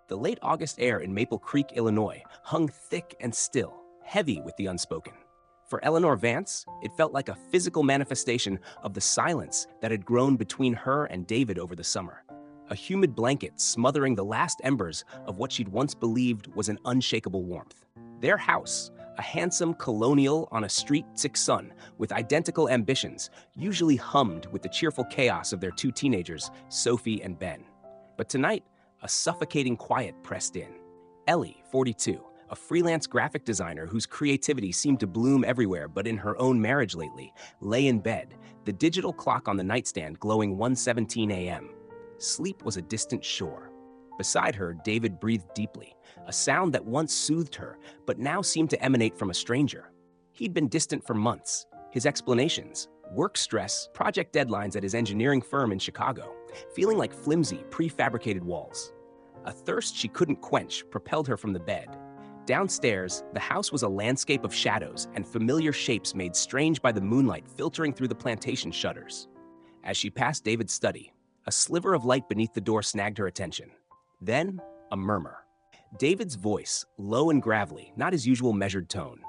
The late August air in Maple Creek, Illinois, hung thick and still, heavy with the unspoken. For Eleanor Vance, it felt like a physical manifestation of the silence that had grown between her and David over the summer. A humid blanket smothering the last embers of what she'd once believed was an unshakable warmth. Their house, a handsome colonial on a street sick son with identical ambitions, usually hummed with the cheerful chaos of their two teenagers, Sophie and Ben. But tonight, a suffocating quiet pressed in. Ellie, 42, a freelance graphic designer whose creativity seemed to bloom everywhere but in her own marriage lately, lay in bed, the digital clock on the nightstand glowing 1:17 a.m. Sleep was a distant shore. Beside her, David breathed deeply, a sound that once soothed her but now seemed to emanate from a stranger. He'd been distant for months. His explanations, work stress, project deadlines at his engineering firm in Chicago, feeling like flimsy, prefabricated walls. A thirst she couldn't quench propelled her from the bed. Downstairs, the house was a landscape of shadows and familiar shapes made strange by the moonlight filtering through the plantation shutters. As she passed David's study, a sliver of light beneath the door snagged her attention. Then, a murmur. David's voice, low and gravelly, not his usual measured tone.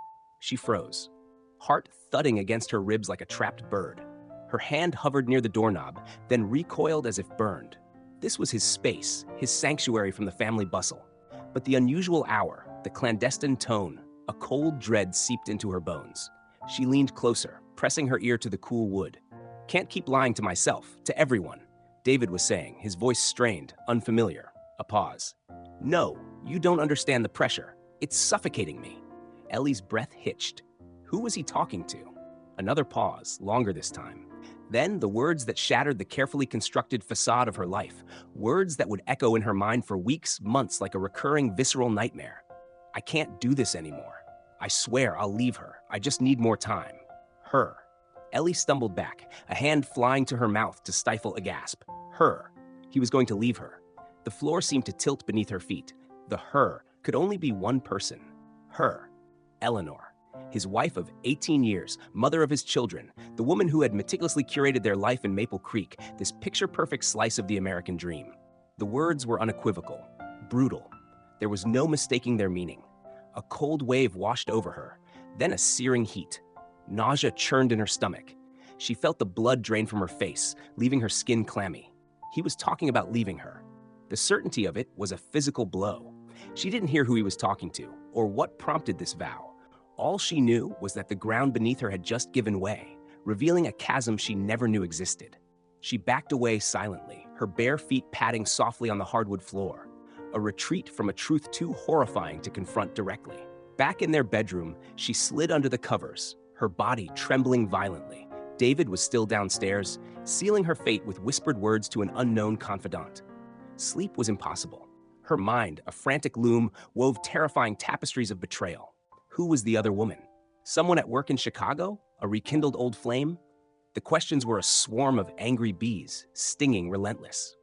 She froze, heart thudding against her ribs like a trapped bird. Her hand hovered near the doorknob, then recoiled as if burned. This was his space, his sanctuary from the family bustle. But the unusual hour, the clandestine tone, a cold dread seeped into her bones. She leaned closer, pressing her ear to the cool wood. "Can't keep lying to myself, to everyone," David was saying, his voice strained, unfamiliar. A pause. "No, you don't understand the pressure. It's suffocating me." Ellie's breath hitched. Who was he talking to? Another pause, longer this time. Then the words that shattered the carefully constructed facade of her life, words that would echo in her mind for weeks, months like a recurring visceral nightmare. "I can't do this anymore. I swear I'll leave her. I just need more time." Her. Ellie stumbled back, a hand flying to her mouth to stifle a gasp. Her. He was going to leave her. The floor seemed to tilt beneath her feet. The her could only be one person. Her. Eleanor. His wife of 18 years, mother of his children, the woman who had meticulously curated their life in Maple Creek, this picture-perfect slice of the American dream. The words were unequivocal, brutal. There was no mistaking their meaning. A cold wave washed over her, then a searing heat. Nausea churned in her stomach. She felt the blood drain from her face, leaving her skin clammy. He was talking about leaving her. The certainty of it was a physical blow. She didn't hear who he was talking to, or what prompted this vow. All she knew was that the ground beneath her had just given way, revealing a chasm she never knew existed. She backed away silently, her bare feet padding softly on the hardwood floor. A retreat from a truth too horrifying to confront directly. Back in their bedroom, she slid under the covers, her body trembling violently. David was still downstairs, sealing her fate with whispered words to an unknown confidant. Sleep was impossible. Her mind, a frantic loom, wove terrifying tapestries of betrayal. Who was the other woman? Someone at work in Chicago? A rekindled old flame? The questions were a swarm of angry bees, stinging relentless.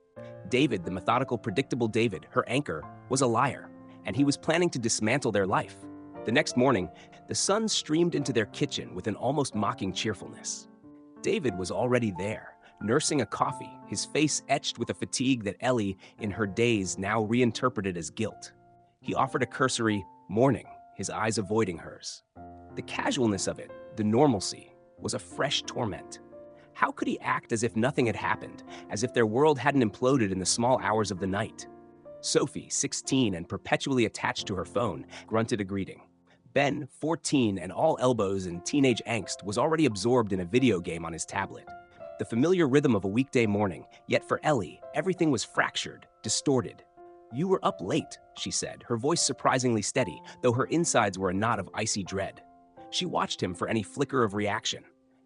David, the methodical, predictable David, her anchor, was a liar, and he was planning to dismantle their life. The next morning, the sun streamed into their kitchen with an almost mocking cheerfulness. David was already there, nursing a coffee, his face etched with a fatigue that Ellie, in her daze, now reinterpreted as guilt. He offered a cursory morning, his eyes avoiding hers. The casualness of it, the normalcy, was a fresh torment. How could he act as if nothing had happened, as if their world hadn't imploded in the small hours of the night? Sophie, 16 and perpetually attached to her phone, grunted a greeting. Ben, 14 and all elbows and teenage angst, was already absorbed in a video game on his tablet. The familiar rhythm of a weekday morning, yet for Ellie, everything was fractured, distorted. "You were up late," she said, her voice surprisingly steady, though her insides were a knot of icy dread. She watched him for any flicker of reaction.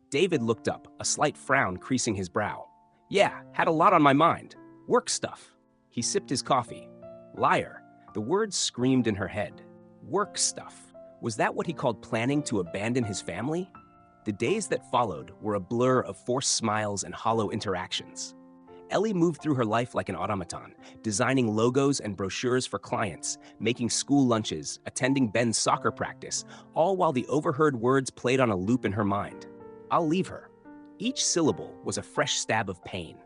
David looked up, a slight frown creasing his brow. "Yeah, had a lot on my mind. Work stuff." He sipped his coffee. Liar. The words screamed in her head. Work stuff. Was that what he called planning to abandon his family? The days that followed were a blur of forced smiles and hollow interactions. Ellie moved through her life like an automaton, designing logos and brochures for clients, making school lunches, attending Ben's soccer practice, all while the overheard words played on a loop in her mind. "I'll leave her." Each syllable was a fresh stab of pain.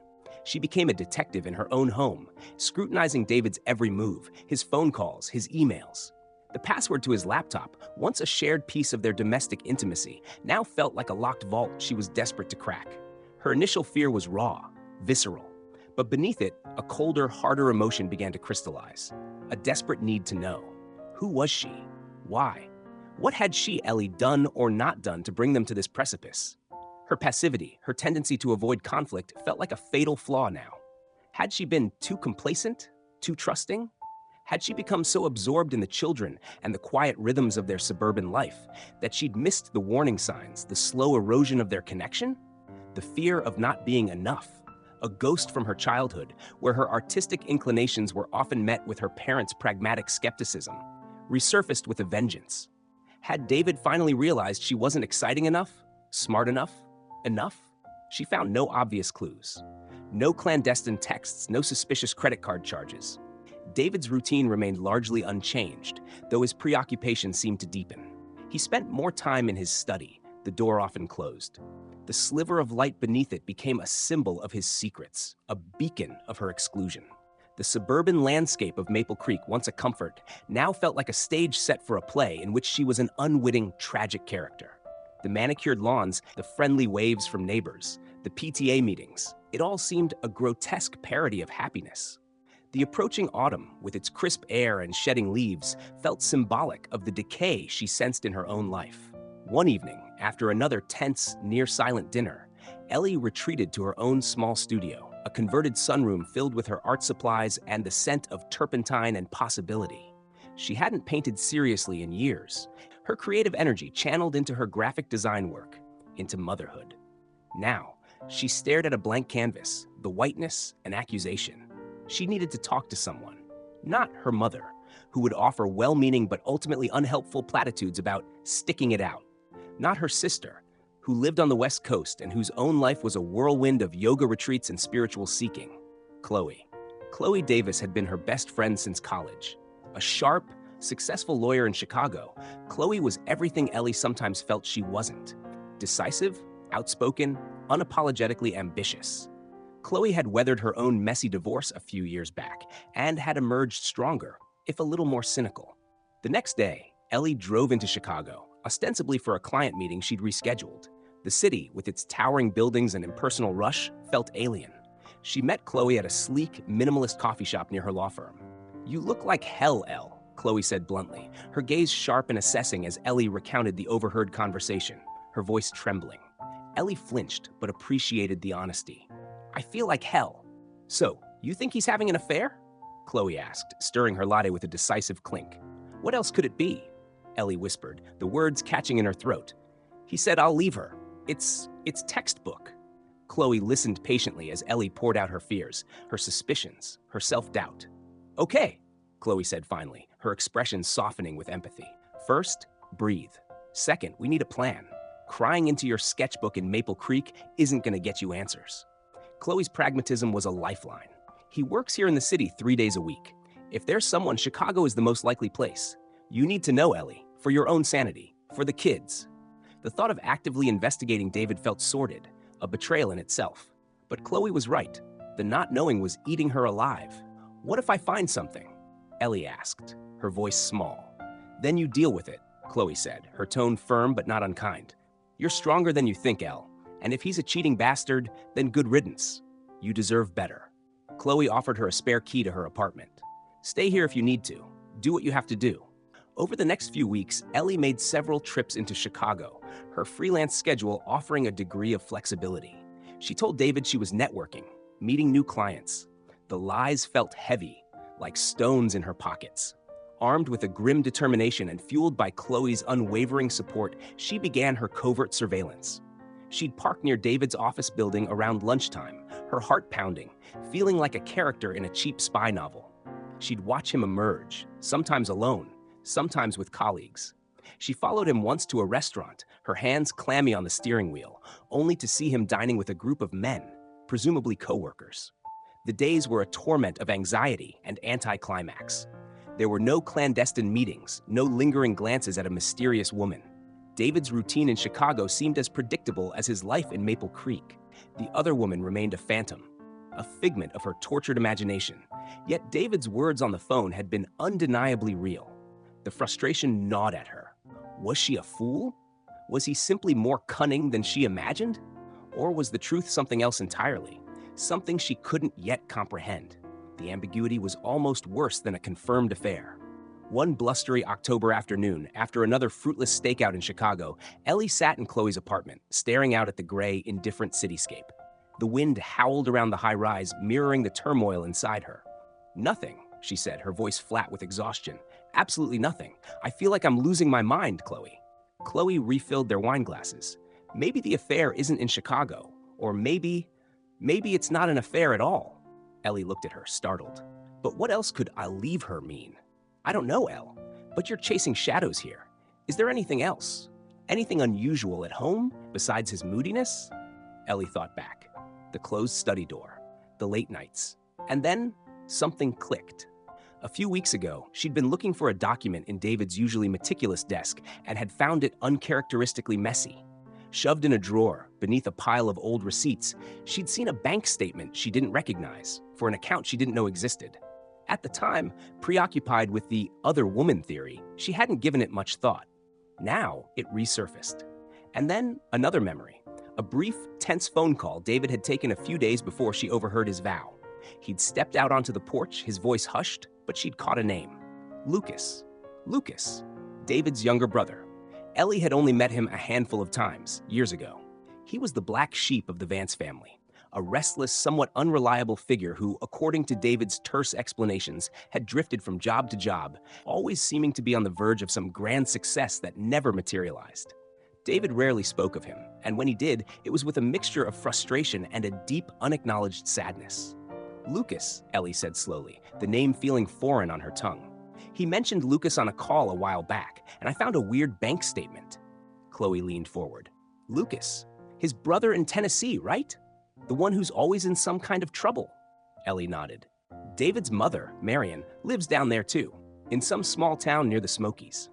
She became a detective in her own home, scrutinizing David's every move, his phone calls, his emails. The password to his laptop, once a shared piece of their domestic intimacy, now felt like a locked vault she was desperate to crack. Her initial fear was raw, visceral. But beneath it, a colder, harder emotion began to crystallize. A desperate need to know. Who was she? Why? What had she, Ellie, done or not done to bring them to this precipice? Her passivity, her tendency to avoid conflict, felt like a fatal flaw now. Had she been too complacent? Too trusting? Had she become so absorbed in the children and the quiet rhythms of their suburban life that she'd missed the warning signs, the slow erosion of their connection? The fear of not being enough, a ghost from her childhood where her artistic inclinations were often met with her parents' pragmatic skepticism, resurfaced with a vengeance. Had David finally realized she wasn't exciting enough, smart enough, enough? She found no obvious clues. No clandestine texts, no suspicious credit card charges. David's routine remained largely unchanged, though his preoccupation seemed to deepen. He spent more time in his study, the door often closed. The sliver of light beneath it became a symbol of his secrets, a beacon of her exclusion. The suburban landscape of Maple Creek, once a comfort, now felt like a stage set for a play in which she was an unwitting, tragic character. The manicured lawns, the friendly waves from neighbors, the PTA meetings, it all seemed a grotesque parody of happiness. The approaching autumn, with its crisp air and shedding leaves, felt symbolic of the decay she sensed in her own life. One evening, after another tense, near-silent dinner, Ellie retreated to her own small studio, a converted sunroom filled with her art supplies and the scent of turpentine and possibility. She hadn't painted seriously in years, her creative energy channeled into her graphic design work, into motherhood. Now, she stared at a blank canvas, the whiteness, an accusation. She needed to talk to someone, not her mother, who would offer well-meaning but ultimately unhelpful platitudes about sticking it out. Not her sister, who lived on the West Coast and whose own life was a whirlwind of yoga retreats and spiritual seeking. Chloe. Chloe Davis had been her best friend since college. A sharp, successful lawyer in Chicago, Chloe was everything Ellie sometimes felt she wasn't. Decisive, outspoken, unapologetically ambitious. Chloe had weathered her own messy divorce a few years back and had emerged stronger, if a little more cynical. The next day, Ellie drove into Chicago, ostensibly for a client meeting she'd rescheduled. The city, with its towering buildings and impersonal rush, felt alien. She met Chloe at a sleek, minimalist coffee shop near her law firm. "You look like hell, Elle," Chloe said bluntly, her gaze sharp and assessing as Ellie recounted the overheard conversation, her voice trembling. Ellie flinched, but appreciated the honesty. "I feel like hell." "So, you think he's having an affair?" Chloe asked, stirring her latte with a decisive clink. "What else could it be?" Ellie whispered, the words catching in her throat. "He said I'll leave her. It's textbook." Chloe listened patiently as Ellie poured out her fears, her suspicions, her self-doubt. "Okay," Chloe said finally, her expression softening with empathy. "First, breathe. Second, we need a plan. Crying into your sketchbook in Maple Creek isn't going to get you answers." Chloe's pragmatism was a lifeline. "He works here in the city 3 days a week. If there's someone, Chicago is the most likely place. You need to know, Ellie, for your own sanity, for the kids." The thought of actively investigating David felt sordid, a betrayal in itself. But Chloe was right. The not knowing was eating her alive. "What if I find something?" Ellie asked, her voice small. "Then you deal with it," Chloe said, her tone firm but not unkind. "You're stronger than you think, Elle. And if he's a cheating bastard, then good riddance. You deserve better." Chloe offered her a spare key to her apartment. "Stay here if you need to. Do what you have to do." Over the next few weeks, Ellie made several trips into Chicago, her freelance schedule offering a degree of flexibility. She told David she was networking, meeting new clients. The lies felt heavy, like stones in her pockets. Armed with a grim determination and fueled by Chloe's unwavering support, she began her covert surveillance. She'd park near David's office building around lunchtime, her heart pounding, feeling like a character in a cheap spy novel. She'd watch him emerge, sometimes alone, sometimes with colleagues. She followed him once to a restaurant, her hands clammy on the steering wheel, only to see him dining with a group of men, presumably coworkers. The days were a torment of anxiety and anticlimax. There were no clandestine meetings, no lingering glances at a mysterious woman. David's routine in Chicago seemed as predictable as his life in Maple Creek. The other woman remained a phantom. a figment of her tortured imagination. Yet David's words on the phone had been undeniably real. The frustration gnawed at her. Was she a fool? Was he simply more cunning than she imagined? Or was the truth something else entirely? Something she couldn't yet comprehend. The ambiguity was almost worse than a confirmed affair. One blustery October afternoon, after another fruitless stakeout in Chicago, Ellie sat in Chloe's apartment, staring out at the gray, indifferent cityscape. The wind howled around the high-rise, mirroring the turmoil inside her. "Nothing," she said, her voice flat with exhaustion. "Absolutely nothing. I feel like I'm losing my mind, Chloe." Chloe refilled their wine glasses. "Maybe the affair isn't in Chicago. Or maybe it's not an affair at all." Ellie looked at her, startled. "But what else could 'I'll leave her' mean?" "I don't know, Elle, but you're chasing shadows here. Is there anything else? Anything unusual at home besides his moodiness?" Ellie thought back. The closed study door, the late nights, and then something clicked. A few weeks ago, she'd been looking for a document in David's usually meticulous desk and had found it uncharacteristically messy. Shoved in a drawer, beneath a pile of old receipts, she'd seen a bank statement she didn't recognize for an account she didn't know existed. At the time, preoccupied with the other woman theory, she hadn't given it much thought. Now, it resurfaced. And then, another memory. A brief, tense phone call David had taken a few days before she overheard his vow. He'd stepped out onto the porch, his voice hushed, but she'd caught a name. Lucas. Lucas. David's younger brother. Ellie had only met him a handful of times, years ago. He was the black sheep of the Vance family. A restless, somewhat unreliable figure who, according to David's terse explanations, had drifted from job to job, always seeming to be on the verge of some grand success that never materialized. David rarely spoke of him, and when he did, it was with a mixture of frustration and a deep, unacknowledged sadness. "Lucas," Ellie said slowly, the name feeling foreign on her tongue. "He mentioned Lucas on a call a while back, and I found a weird bank statement." Chloe leaned forward. "Lucas, his brother in Tennessee, right? The one who's always in some kind of trouble." Ellie nodded. "David's mother, Marion, lives down there too, in some small town near the Smokies."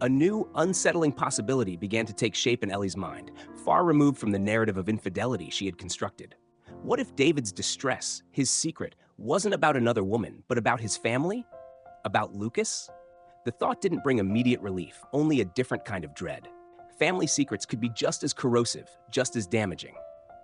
A new, unsettling possibility began to take shape in Ellie's mind, far removed from the narrative of infidelity she had constructed. What if David's distress, his secret, wasn't about another woman, but about his family? About Lucas? The thought didn't bring immediate relief, only a different kind of dread. Family secrets could be just as corrosive, just as damaging.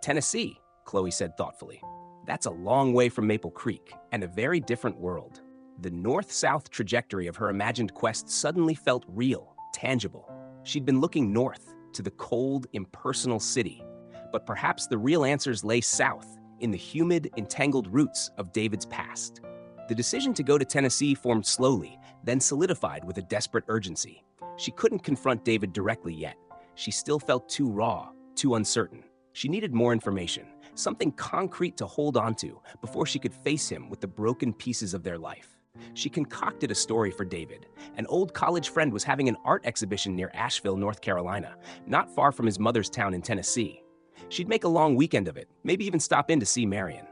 "Tennessee," Chloe said thoughtfully. "That's a long way from Maple Creek, and a very different world." The north-south trajectory of her imagined quest suddenly felt real, tangible. She'd been looking north, to the cold, impersonal city. But perhaps the real answers lay south, in the humid, entangled roots of David's past. The decision to go to Tennessee formed slowly, then solidified with a desperate urgency. She couldn't confront David directly yet. She still felt too raw, too uncertain. She needed more information, something concrete to hold onto before she could face him with the broken pieces of their life. She concocted a story for David. An old college friend was having an art exhibition near Asheville, North Carolina, not far from his mother's town in Tennessee. She'd make a long weekend of it, maybe even stop in to see Marion.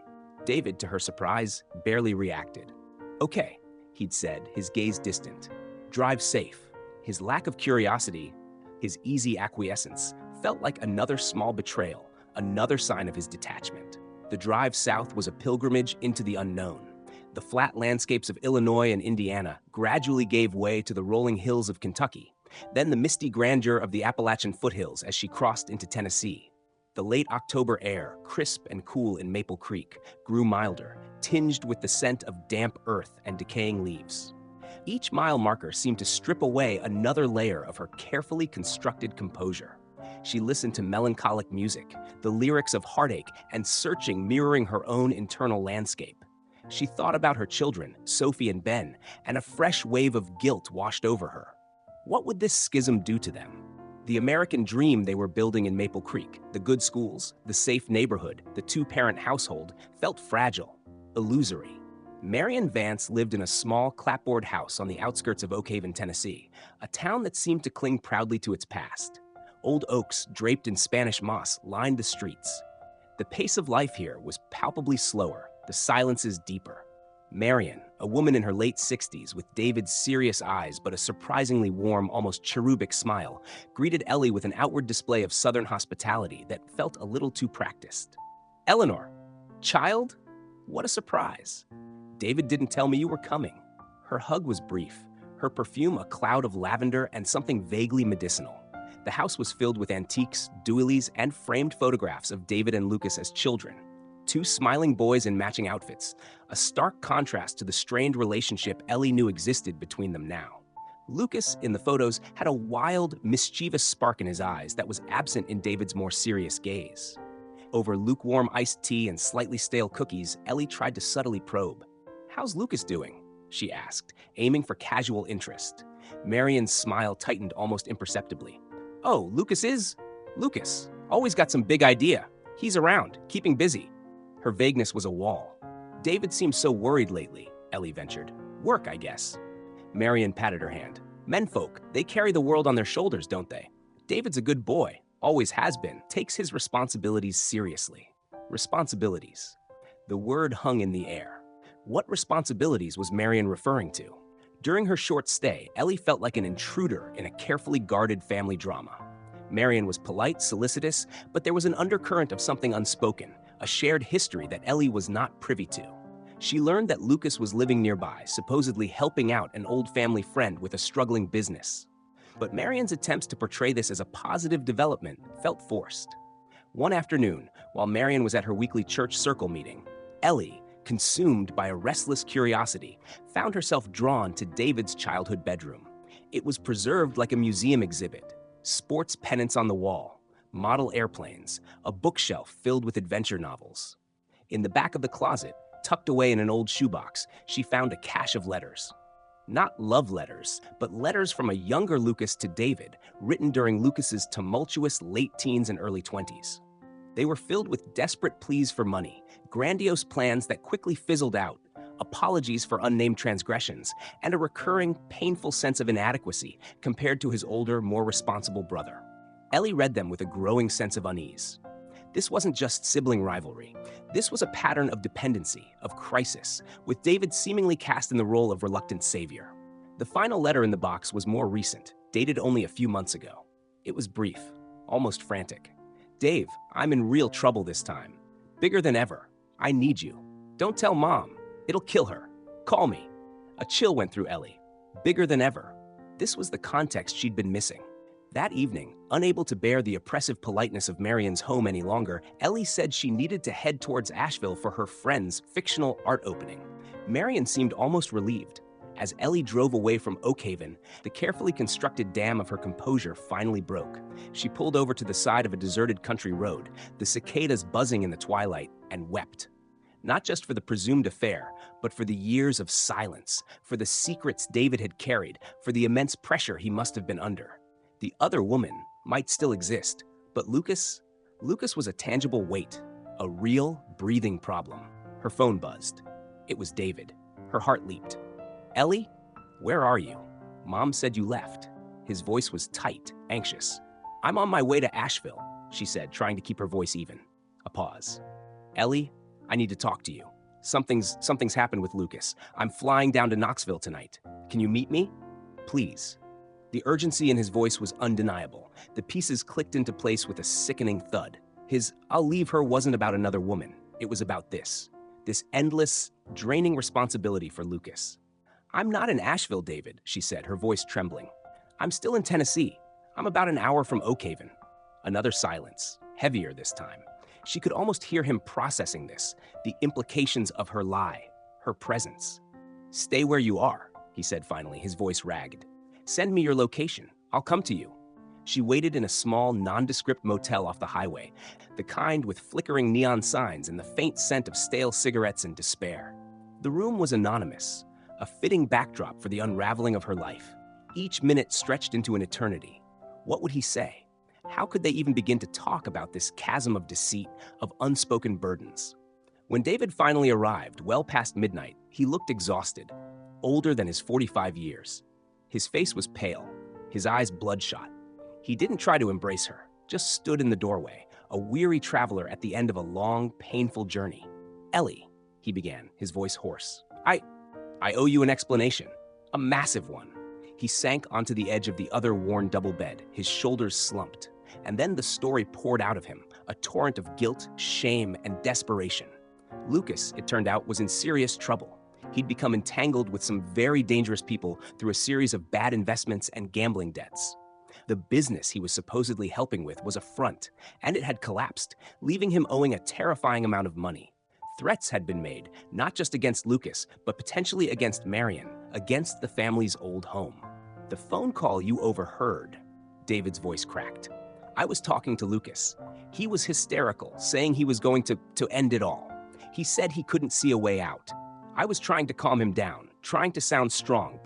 David, to her surprise, barely reacted. "Okay," he'd said, his gaze distant. "Drive safe." His lack of curiosity, his easy acquiescence, felt like another small betrayal, another sign of his detachment. The drive south was a pilgrimage into the unknown. The flat landscapes of Illinois and Indiana gradually gave way to the rolling hills of Kentucky, then the misty grandeur of the Appalachian foothills as she crossed into Tennessee. The late October air, crisp and cool in Maple Creek, grew milder, tinged with the scent of damp earth and decaying leaves. Each mile marker seemed to strip away another layer of her carefully constructed composure. She listened to melancholic music, the lyrics of heartache and searching mirroring her own internal landscape. She thought about her children, Sophie and Ben, and a fresh wave of guilt washed over her. What would this schism do to them? The American dream they were building in Maple Creek, the good schools, the safe neighborhood, the two-parent household, felt fragile, illusory. Marion Vance lived in a small clapboard house on the outskirts of Oak Haven, Tennessee, a town that seemed to cling proudly to its past. Old oaks draped in Spanish moss lined the streets. The pace of life here was palpably slower, the silences deeper. Marion, a woman in her late 60s with David's serious eyes but a surprisingly warm, almost cherubic smile, greeted Ellie with an outward display of Southern hospitality that felt a little too practiced. "Eleanor, child?" What a surprise. David didn't tell me you were coming. Her hug was brief, her perfume a cloud of lavender and something vaguely medicinal. The house was filled with antiques, doilies, and framed photographs of David and Lucas as children. Two smiling boys in matching outfits, a stark contrast to the strained relationship Ellie knew existed between them now. Lucas, in the photos, had a wild, mischievous spark in his eyes that was absent in David's more serious gaze. Over lukewarm iced tea and slightly stale cookies, Ellie tried to subtly probe. "How's Lucas doing?" she asked, aiming for casual interest. Marian's smile tightened almost imperceptibly. "Oh, Lucas is? Lucas. Always got some big idea. He's around, keeping busy." Her vagueness was a wall. "David seems so worried lately," Ellie ventured. "Work, I guess." Marian patted her hand. "Menfolk, they carry the world on their shoulders, don't they? David's a good boy, always has been, takes his responsibilities seriously." Responsibilities. The word hung in the air. What responsibilities was Marian referring to? During her short stay, Ellie felt like an intruder in a carefully guarded family drama. Marian was polite, solicitous, but there was an undercurrent of something unspoken, a shared history that Ellie was not privy to. She learned that Lucas was living nearby, supposedly helping out an old family friend with a struggling business. But Marian's attempts to portray this as a positive development felt forced. One afternoon, while Marian was at her weekly church circle meeting, Ellie, consumed by a restless curiosity, found herself drawn to David's childhood bedroom. It was preserved like a museum exhibit. Sports pennants on the wall, model airplanes, a bookshelf filled with adventure novels. In the back of the closet, tucked away in an old shoebox, she found a cache of letters. Not love letters, but letters from a younger Lucas to David, written during Lucas's tumultuous late teens and early 20s. They were filled with desperate pleas for money, grandiose plans that quickly fizzled out, apologies for unnamed transgressions, and a recurring, painful sense of inadequacy compared to his older, more responsible brother. Ellie read them with a growing sense of unease. This wasn't just sibling rivalry. This was a pattern of dependency, of crisis, with David seemingly cast in the role of reluctant savior. The final letter in the box was more recent, dated only a few months ago. It was brief, almost frantic. "Dave, I'm in real trouble this time. Bigger than ever. I need you. Don't tell Mom. It'll kill her. Call me." A chill went through Ellie. Bigger than ever. This was the context she'd been missing. That evening, unable to bear the oppressive politeness of Marian's home any longer, Ellie said she needed to head towards Asheville for her friend's fictional art opening. Marian seemed almost relieved. As Ellie drove away from Oakhaven, the carefully constructed dam of her composure finally broke. She pulled over to the side of a deserted country road, the cicadas buzzing in the twilight, and wept. Not just for the presumed affair, but for the years of silence, for the secrets David had carried, for the immense pressure he must have been under. The other woman might still exist, but Lucas was a tangible weight, a real, breathing problem. Her phone buzzed. It was David. Her heart leaped. "Ellie, where are you? Mom said you left." His voice was tight, anxious. "I'm on my way to Asheville," she said, trying to keep her voice even. A pause. "Ellie, I need to talk to you. Something's happened with Lucas. I'm flying down to Knoxville tonight. Can you meet me? Please." The urgency in his voice was undeniable. The pieces clicked into place with a sickening thud. His "I'll leave her" wasn't about another woman. It was about this endless, draining responsibility for Lucas. "I'm not in Asheville, David," she said, her voice trembling. "I'm still in Tennessee. I'm about an hour from Oakhaven." Another silence, heavier this time. She could almost hear him processing this, the implications of her lie, her presence. "Stay where you are," he said finally, his voice ragged. "Send me your location. I'll come to you." She waited in a small, nondescript motel off the highway, the kind with flickering neon signs and the faint scent of stale cigarettes and despair. The room was anonymous, a fitting backdrop for the unraveling of her life. Each minute stretched into an eternity. What would he say? How could they even begin to talk about this chasm of deceit, of unspoken burdens? When David finally arrived, well past midnight, he looked exhausted, older than his 45 years. His face was pale, his eyes bloodshot. He didn't try to embrace her, just stood in the doorway, a weary traveler at the end of a long, painful journey. "Ellie," he began, his voice hoarse. I owe you an explanation, a massive one." He sank onto the edge of the other worn double bed, his shoulders slumped. And then the story poured out of him, a torrent of guilt, shame, and desperation. Lucas, it turned out, was in serious trouble. He'd become entangled with some very dangerous people through a series of bad investments and gambling debts. The business he was supposedly helping with was a front, and it had collapsed, leaving him owing a terrifying amount of money. Threats had been made, not just against Lucas, but potentially against Marion, against the family's old home. The phone call you overheard, David's voice cracked. I was talking to Lucas. He was hysterical, saying he was going to end it all. He said he couldn't see a way out. I was trying to calm him down, trying to sound strong,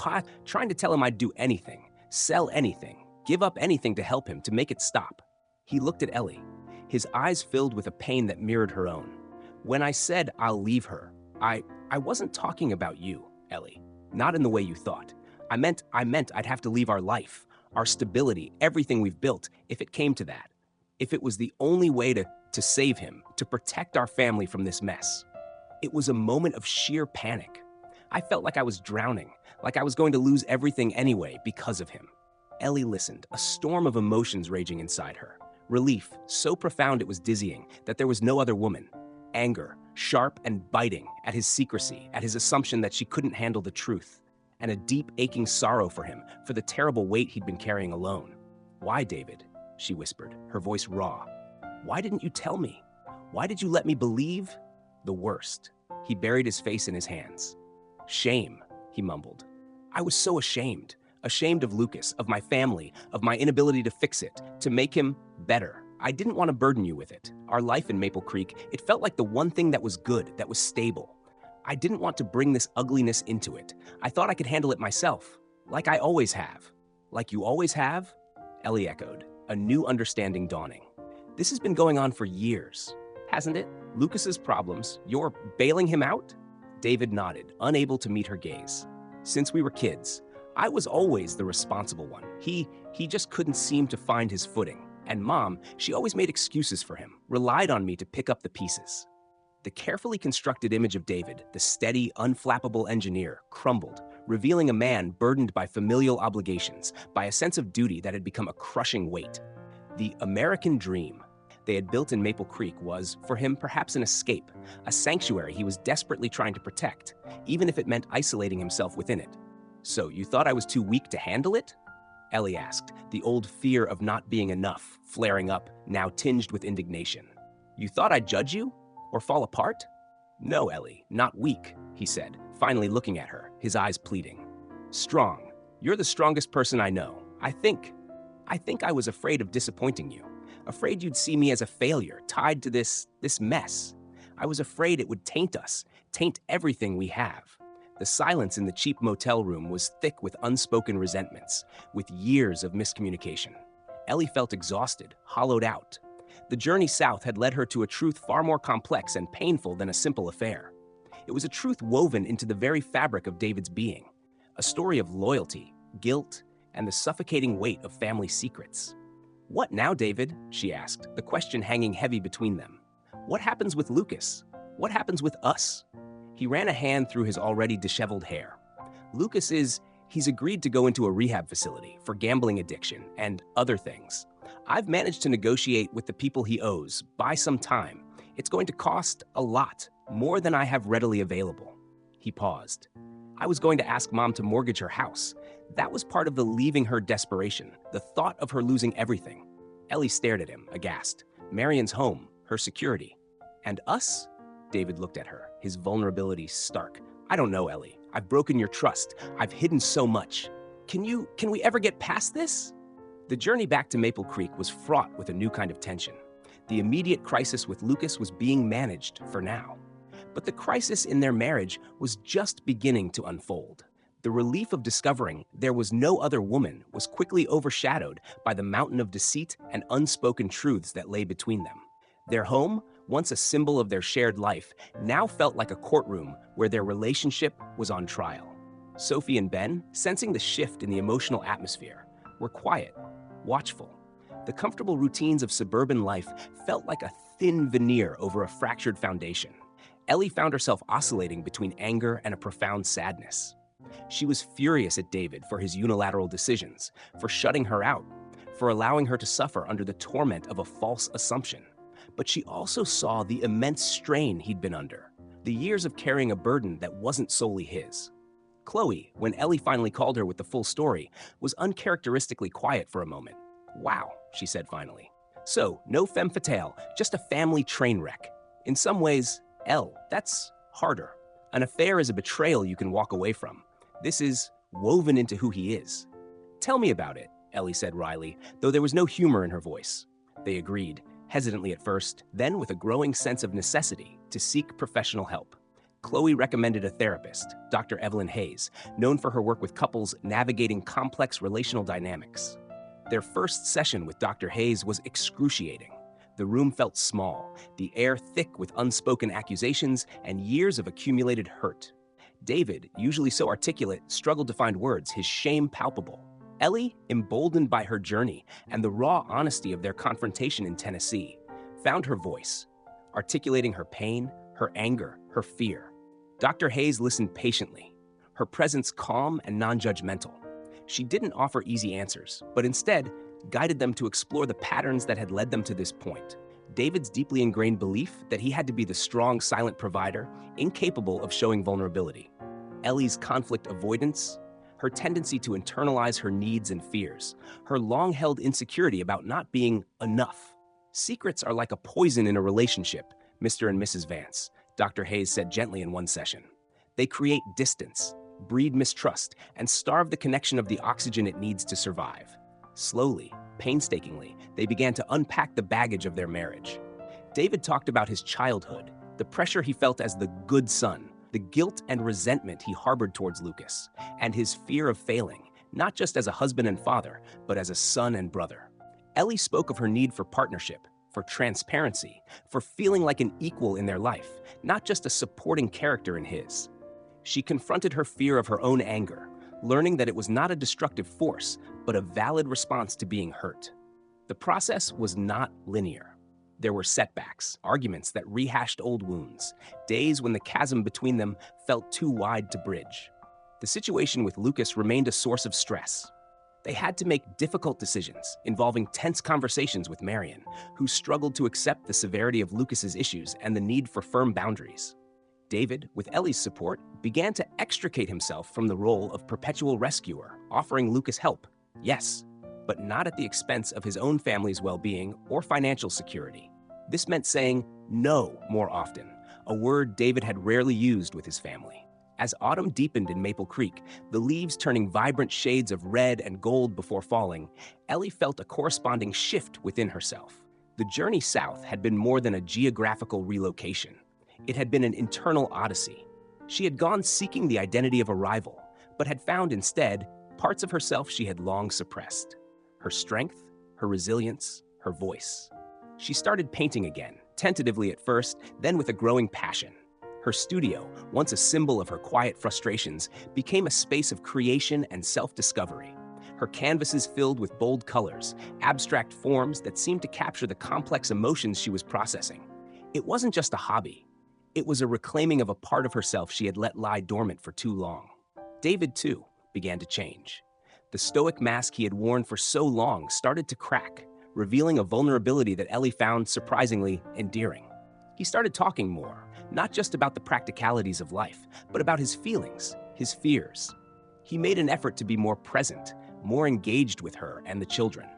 trying to tell him I'd do anything, sell anything, give up anything to help him, to make it stop. He looked at Ellie. His eyes filled with a pain that mirrored her own. When I said I'll leave her, I wasn't talking about you, Ellie. Not in the way you thought. I meant I'd have to leave our life, our stability, everything we've built, if it came to that. If it was the only way to save him, to protect our family from this mess. It was a moment of sheer panic. I felt like I was drowning, like I was going to lose everything anyway because of him. Ellie listened, a storm of emotions raging inside her. Relief, so profound it was dizzying, that there was no other woman. Anger, sharp and biting, at his secrecy, at his assumption that she couldn't handle the truth. And a deep, aching sorrow for him, for the terrible weight he'd been carrying alone. Why, David? She whispered, her voice raw. Why didn't you tell me? Why did you let me believe? The worst. He buried his face in his hands. Shame, he mumbled. I was so ashamed. Ashamed of Lucas, of my family, of my inability to fix it, to make him better. I didn't want to burden you with it. Our life in Maple Creek, it felt like the one thing that was good, that was stable. I didn't want to bring this ugliness into it. I thought I could handle it myself, like I always have. Like you always have? Ellie echoed, a new understanding dawning. This has been going on for years, hasn't it? Lucas's problems, you're bailing him out? David nodded, unable to meet her gaze. Since we were kids, I was always the responsible one. He just couldn't seem to find his footing. And Mom, she always made excuses for him, relied on me to pick up the pieces. The carefully constructed image of David, the steady, unflappable engineer, crumbled, revealing a man burdened by familial obligations, by a sense of duty that had become a crushing weight. The American dream they had built in Maple Creek was, for him, perhaps an escape, a sanctuary he was desperately trying to protect, even if it meant isolating himself within it. So you thought I was too weak to handle it? Ellie asked, the old fear of not being enough flaring up, now tinged with indignation. You thought I'd judge you? Or fall apart? No, Ellie, not weak, he said, finally looking at her, his eyes pleading. Strong. You're the strongest person I know. I think I was afraid of disappointing you. Afraid you'd see me as a failure, tied to this mess. I was afraid it would taint us, taint everything we have. The silence in the cheap motel room was thick with unspoken resentments, with years of miscommunication. Ellie felt exhausted, hollowed out. The journey south had led her to a truth far more complex and painful than a simple affair. It was a truth woven into the very fabric of David's being, a story of loyalty, guilt, and the suffocating weight of family secrets. What now, David? She asked, the question hanging heavy between them. What happens with Lucas? What happens with us? He ran a hand through his already disheveled hair. Lucas he's agreed to go into a rehab facility for gambling addiction and other things. I've managed to negotiate with the people he owes, buy some time. It's going to cost a lot, more than I have readily available. He paused. I was going to ask Mom to mortgage her house. That was part of the leaving her desperation, the thought of her losing everything. Ellie stared at him, aghast. Marion's home, her security. And us? David looked at her, his vulnerability stark. I don't know, Ellie. I've broken your trust. I've hidden so much. Can we ever get past this? The journey back to Maple Creek was fraught with a new kind of tension. The immediate crisis with Lucas was being managed for now. But the crisis in their marriage was just beginning to unfold. The relief of discovering there was no other woman was quickly overshadowed by the mountain of deceit and unspoken truths that lay between them. Their home, once a symbol of their shared life, now felt like a courtroom where their relationship was on trial. Sophie and Ben, sensing the shift in the emotional atmosphere, were quiet, watchful. The comfortable routines of suburban life felt like a thin veneer over a fractured foundation. Ellie found herself oscillating between anger and a profound sadness. She was furious at David for his unilateral decisions, for shutting her out, for allowing her to suffer under the torment of a false assumption. But she also saw the immense strain he'd been under, the years of carrying a burden that wasn't solely his. Chloe, when Ellie finally called her with the full story, was uncharacteristically quiet for a moment. "Wow," she said finally. "So, no femme fatale, just a family train wreck. In some ways, that's harder. An affair is a betrayal you can walk away from. This is woven into who he is." "Tell me about it," Ellie said wryly, though there was no humor in her voice. They agreed, hesitantly at first, then with a growing sense of necessity to seek professional help. Chloe recommended a therapist, Dr. Evelyn Hayes, known for her work with couples navigating complex relational dynamics. Their first session with Dr. Hayes was excruciating. The room felt small, the air thick with unspoken accusations and years of accumulated hurt. David, usually so articulate, struggled to find words, his shame palpable. Ellie, emboldened by her journey and the raw honesty of their confrontation in Tennessee, found her voice, articulating her pain, her anger, her fear. Dr. Hayes listened patiently, her presence calm and non-judgmental. She didn't offer easy answers, but instead guided them to explore the patterns that had led them to this point. David's deeply ingrained belief that he had to be the strong, silent provider, incapable of showing vulnerability. Ellie's conflict avoidance, her tendency to internalize her needs and fears, her long-held insecurity about not being enough. "Secrets are like a poison in a relationship, Mr. and Mrs. Vance," Dr. Hayes said gently in one session. "They create distance, breed mistrust, and starve the connection of the oxygen it needs to survive." Slowly, painstakingly, they began to unpack the baggage of their marriage. David talked about his childhood, the pressure he felt as the good son, the guilt and resentment he harbored towards Lucas, and his fear of failing, not just as a husband and father, but as a son and brother. Ellie spoke of her need for partnership, for transparency, for feeling like an equal in their life, not just a supporting character in his. She confronted her fear of her own anger, learning that it was not a destructive force, but a valid response to being hurt. The process was not linear. There were setbacks, arguments that rehashed old wounds, days when the chasm between them felt too wide to bridge. The situation with Lucas remained a source of stress. They had to make difficult decisions involving tense conversations with Marion, who struggled to accept the severity of Lucas's issues and the need for firm boundaries. David, with Ellie's support, began to extricate himself from the role of perpetual rescuer, offering Lucas help, yes, but not at the expense of his own family's well-being or financial security. This meant saying no more often, a word David had rarely used with his family. As autumn deepened in Maple Creek, the leaves turning vibrant shades of red and gold before falling, Ellie felt a corresponding shift within herself. The journey south had been more than a geographical relocation. It had been an internal odyssey. She had gone seeking the identity of a rival, but had found instead parts of herself she had long suppressed. Her strength, her resilience, her voice. She started painting again, tentatively at first, then with a growing passion. Her studio, once a symbol of her quiet frustrations, became a space of creation and self-discovery. Her canvases filled with bold colors, abstract forms that seemed to capture the complex emotions she was processing. It wasn't just a hobby. It was a reclaiming of a part of herself she had let lie dormant for too long. David, too, began to change. The stoic mask he had worn for so long started to crack, revealing a vulnerability that Ellie found surprisingly endearing. He started talking more, not just about the practicalities of life, but about his feelings, his fears. He made an effort to be more present, more engaged with her and the children.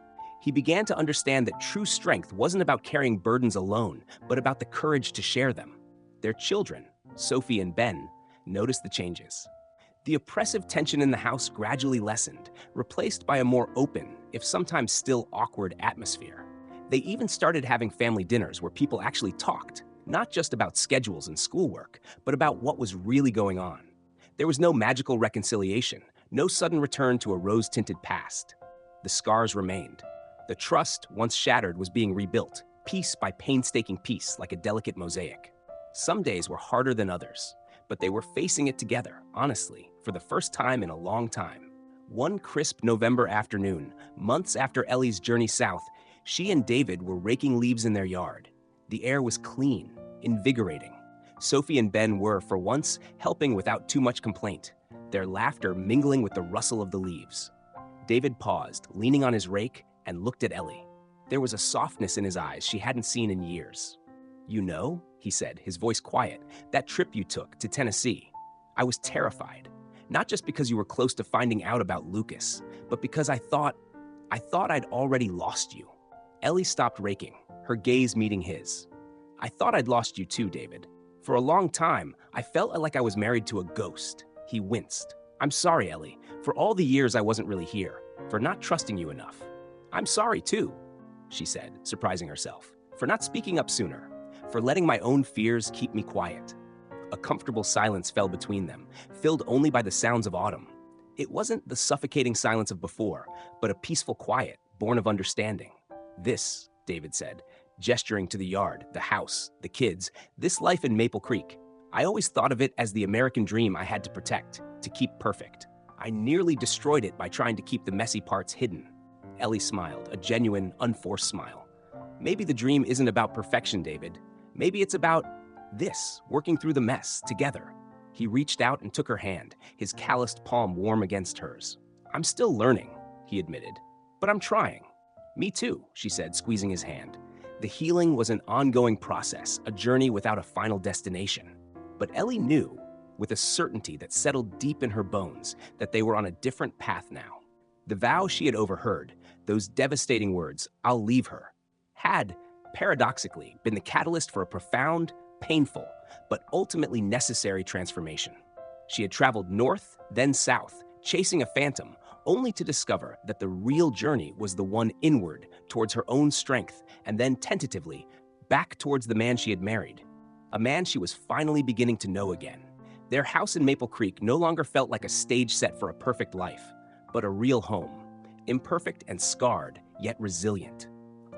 He began to understand that true strength wasn't about carrying burdens alone, but about the courage to share them. Their children, Sophie and Ben, noticed the changes. The oppressive tension in the house gradually lessened, replaced by a more open, if sometimes still awkward, atmosphere. They even started having family dinners where people actually talked, not just about schedules and schoolwork, but about what was really going on. There was no magical reconciliation, no sudden return to a rose-tinted past. The scars remained. The trust, once shattered, was being rebuilt, piece by painstaking piece, like a delicate mosaic. Some days were harder than others, but they were facing it together, honestly, for the first time in a long time. One crisp November afternoon, months after Ellie's journey south, she and David were raking leaves in their yard. The air was clean, invigorating. Sophie and Ben were, for once, helping without too much complaint, their laughter mingling with the rustle of the leaves. David paused, leaning on his rake, and looked at Ellie. There was a softness in his eyes she hadn't seen in years. You know, he said, his voice quiet, that trip you took to Tennessee. I was terrified. Not just because you were close to finding out about Lucas, but because I thought I'd already lost you. Ellie stopped raking, her gaze meeting his. I thought I'd lost you too, David. For a long time, I felt like I was married to a ghost. He winced. I'm sorry, Ellie, for all the years I wasn't really here, for not trusting you enough. I'm sorry too, she said, surprising herself, for not speaking up sooner, for letting my own fears keep me quiet. A comfortable silence fell between them, filled only by the sounds of autumn. It wasn't the suffocating silence of before, but a peaceful quiet born of understanding. This, David said, gesturing to the yard, the house, the kids, this life in Maple Creek. I always thought of it as the American dream I had to protect, to keep perfect. I nearly destroyed it by trying to keep the messy parts hidden. Ellie smiled, a genuine, unforced smile. Maybe the dream isn't about perfection, David. Maybe it's about this, working through the mess, together. He reached out and took her hand, his calloused palm warm against hers. I'm still learning, he admitted, but I'm trying. Me too, she said, squeezing his hand. The healing was an ongoing process, a journey without a final destination. But Ellie knew, with a certainty that settled deep in her bones, that they were on a different path now. The vow she had overheard, those devastating words, I'll leave her, had, paradoxically, been the catalyst for a profound, painful, but ultimately necessary transformation. She had traveled north, then south, chasing a phantom, only to discover that the real journey was the one inward, towards her own strength, and then tentatively, back towards the man she had married. A man she was finally beginning to know again. Their house in Maple Creek no longer felt like a stage set for a perfect life, but a real home, imperfect and scarred, yet resilient.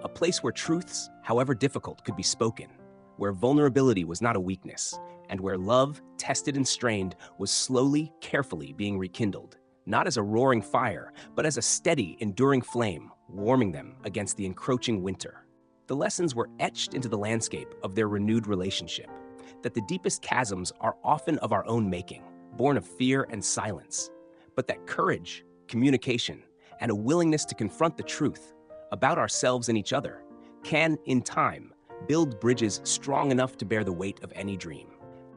A place where truths, however difficult, could be spoken, where vulnerability was not a weakness, and where love, tested and strained, was slowly, carefully being rekindled, not as a roaring fire, but as a steady, enduring flame, warming them against the encroaching winter. The lessons were etched into the landscape of their renewed relationship, that the deepest chasms are often of our own making, born of fear and silence, but that courage, communication, and a willingness to confront the truth about ourselves and each other can, in time, build bridges strong enough to bear the weight of any dream.